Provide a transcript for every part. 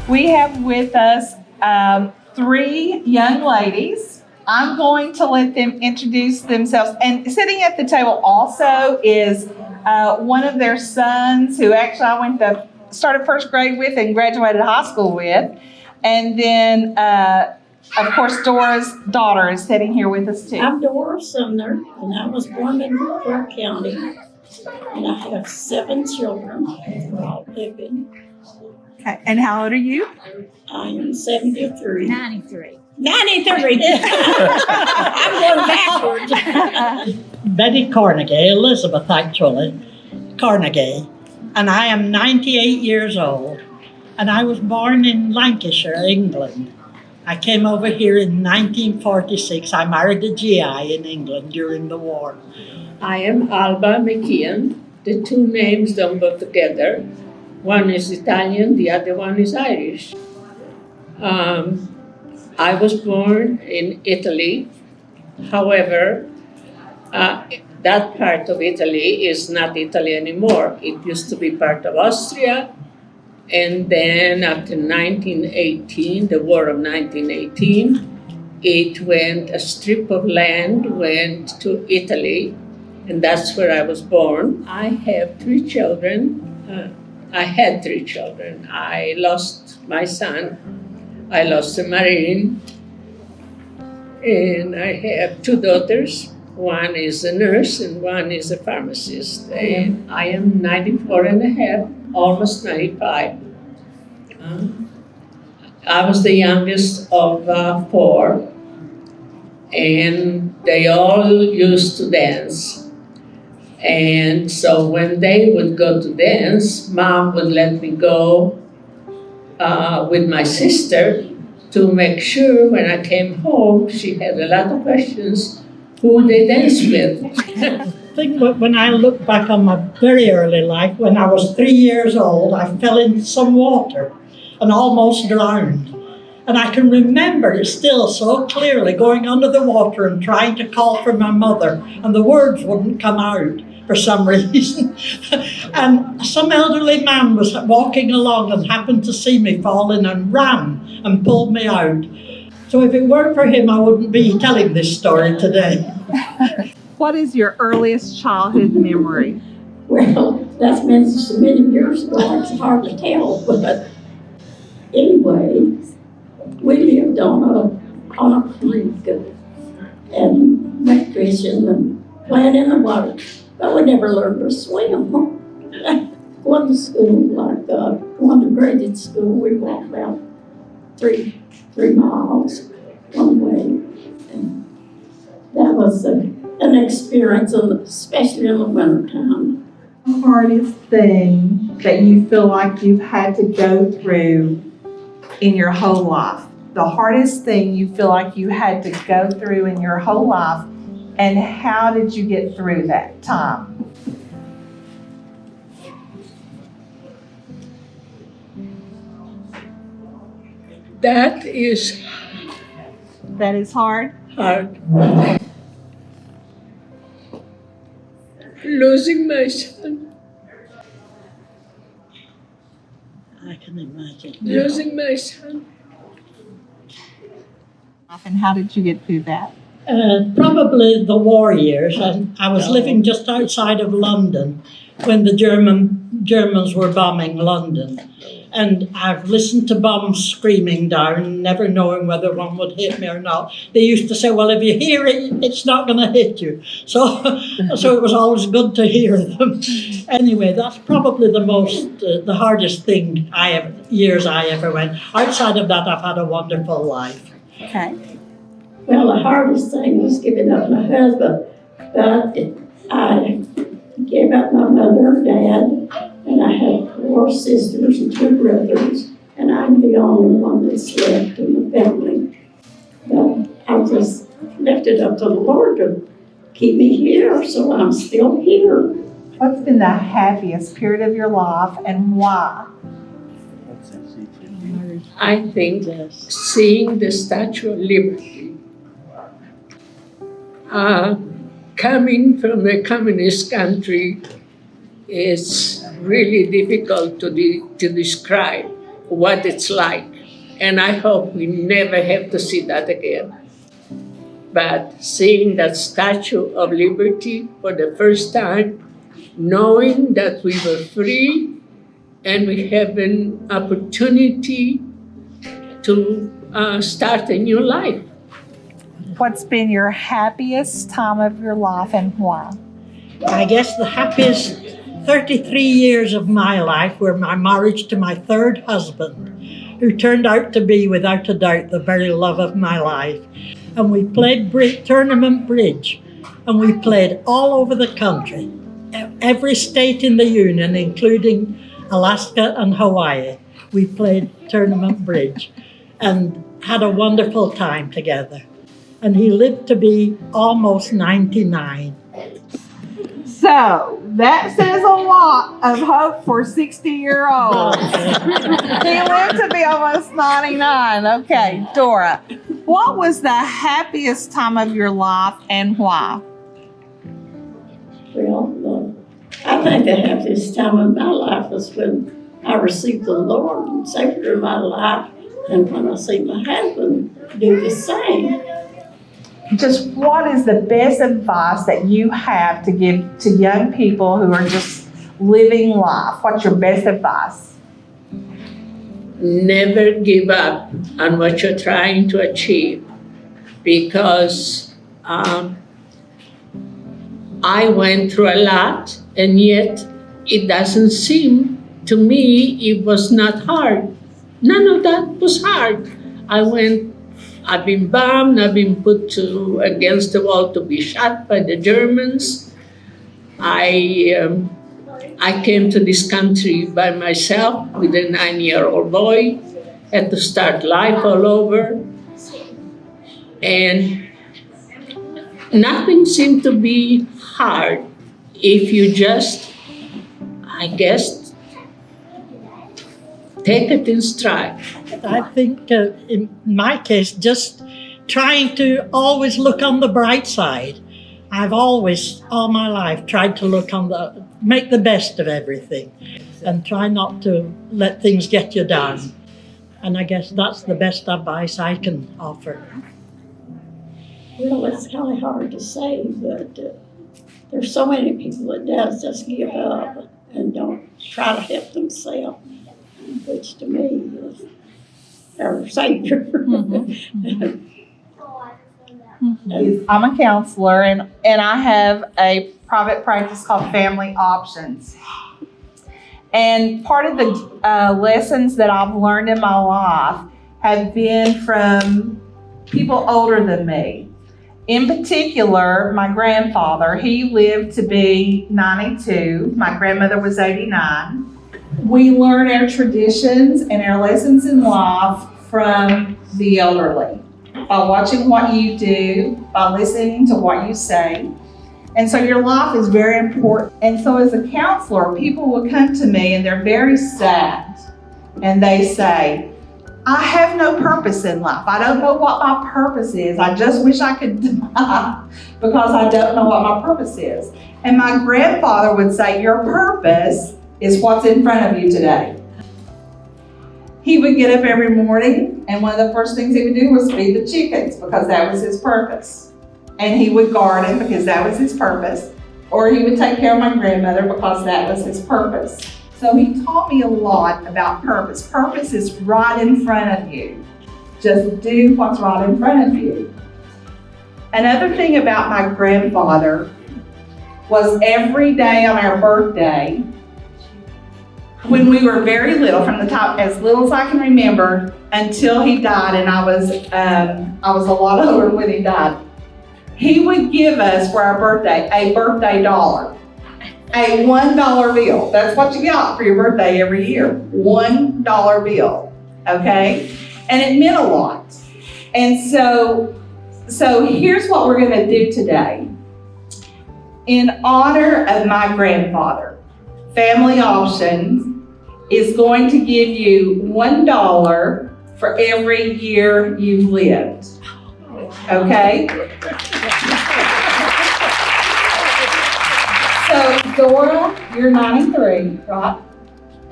We have with us three young ladies. I'm going to let them introduce themselves. And sitting at the table also is one of their sons who actually I started first grade with and graduated high school with. And then, of course, Dora's daughter is sitting here with us too. I'm Dora Sumner, and I was born in Clark County. And I have 7 children. They're all living. Okay. And how old are you? I am 73. 93. 93! I'm going backwards. Betty Carnegie, Elizabeth actually, Carnegie, and I am 98 years old, and I was born in Lancashire, England. I came over here in 1946. I married a GI in England during the war. I am Alba McKeon. The two names don't go together. One is Italian, the other one is Irish. I was born in Italy. However, that part of Italy is not Italy anymore. It used to be part of Austria. And then after 1918, the War of 1918, a strip of land went to Italy. And that's where I was born. I have 3 children. I had 3 children. I lost my son. I lost a Marine. And I have 2 daughters. One is a nurse and one is a pharmacist. And I am 94 and a half, almost 95. I was the youngest of 4. And they all used to dance. And so when they would go to dance, Mom would let me go with my sister to make sure when I came home, she had a lot of questions, who they dance with. I think when I look back on my very early life, when I was 3 years old, I fell into some water and almost drowned. And I can remember it still so clearly, going under the water and trying to call for my mother, and the words wouldn't come out for some reason. And some elderly man was walking along and happened to see me falling and ran and pulled me out. So if it weren't for him, I wouldn't be telling this story today. What is your earliest childhood memory? Well, that's been so many years ago, it's hard to tell. But anyway, we lived on a creek and went fishing and playing in the water. But we never learned to swim. Going to school, going to graded school, we walked about 3 miles one way. And that was an experience, especially in the wintertime. The hardest thing that you feel like you've had to go through in your whole life? The hardest thing you feel like you had to go through in your whole life, and how did you get through that time? That is hard? hard. Losing my son. I can imagine. Losing my son. And how did you get through that? Probably the war years. I was living just outside of London when the Germans were bombing London. And I've listened to bombs screaming down, never knowing whether one would hit me or not. They used to say, well, if you hear it, it's not going to hit you. So it was always good to hear them. Anyway, that's probably the hardest thing years I ever went. Outside of that, I've had a wonderful life. Okay. Well, the hardest thing was giving up my husband, but I gave up my mother and dad, and I had 4 sisters and 2 brothers, and I'm the only one that's left in the family. But I just lifted up to the Lord to keep me here, so I'm still here. What's been the happiest period of your life, and why? I think seeing the Statue of Liberty. Coming from a communist country, it's really difficult to describe. what it's like. And I hope we never have to see that again. But seeing that Statue of Liberty for the first time, knowing that we were free and we have an opportunity to start a new life. What's been your happiest time of your life and why? I guess the happiest 33 years of my life were my marriage to my third husband, who turned out to be, without a doubt, the very love of my life. And we played tournament bridge, and we played all over the country, every state in the Union, including Alaska and Hawaii. We played tournament bridge and had a wonderful time together. And he lived to be almost 99. So that says a lot of hope for 60-year-olds. He lived to be almost 99. Okay, Dora, what was the happiest time of your life and why? Well, I think the happiest time of my life was when I received the Lord and Savior of my life, and when I see my husband do the same. Just what is the best advice that you have to give to young people who are just living life? What's your best advice? Never give up on what you're trying to achieve, because I went through a lot, and yet it doesn't seem to me it was not hard. None of that was hard. I've been bombed, I've been put against the wall to be shot by the Germans. I came to this country by myself with a 9-year-old boy, had to start life all over. And nothing seemed to be hard if you just, I guess, take it in stride. I think in my case, just trying to always look on the bright side. I've always, all my life, tried to make the best of everything and try not to let things get you down. And I guess that's the best advice I can offer. Well, it's kind of hard to say, but there's so many people that does just give up and don't try to help themselves, which to me is our Savior. I'm a counselor, and I have a private practice called Family Options. And part of the lessons that I've learned in my life have been from people older than me. In particular, my grandfather, he lived to be 92. My grandmother was 89. We learn our traditions and our lessons in life from the elderly by watching what you do, by listening to what you say. And so your life is very important. And so as a counselor, people will come to me and they're very sad. And they say, I have no purpose in life. I don't know what my purpose is. I just wish I could die because I don't know what my purpose is. And my grandfather would say, your purpose is what's in front of you today. He would get up every morning, and one of the first things he would do was feed the chickens because that was his purpose. And he would garden because that was his purpose. Or he would take care of my grandmother because that was his purpose. So he taught me a lot about purpose. Purpose is right in front of you. Just do what's right in front of you. Another thing about my grandfather was every day on our birthday, when we were very little, from the time as little as I can remember until he died, and I was a lot older when he died, he would give us for our birthday a birthday dollar, a $1 bill. That's what you got for your birthday every year, $1 bill, okay? And it meant a lot. And so here's what we're gonna do today. In honor of my grandfather, Family Options is going to give you $1 for every year you've lived, okay? So Dora, you're 93, right?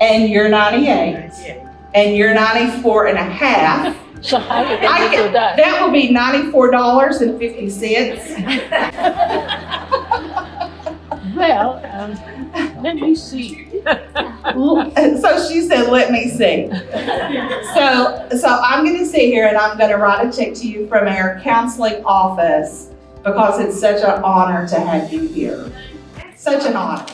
And you're 98. and you're 94 and a half. So how are you going to do that? That will be $94.50. Well, let me see. So she said, let me see. So I'm gonna sit here and I'm gonna write a check to you from our counseling office because it's such an honor to have you here. Such an honor.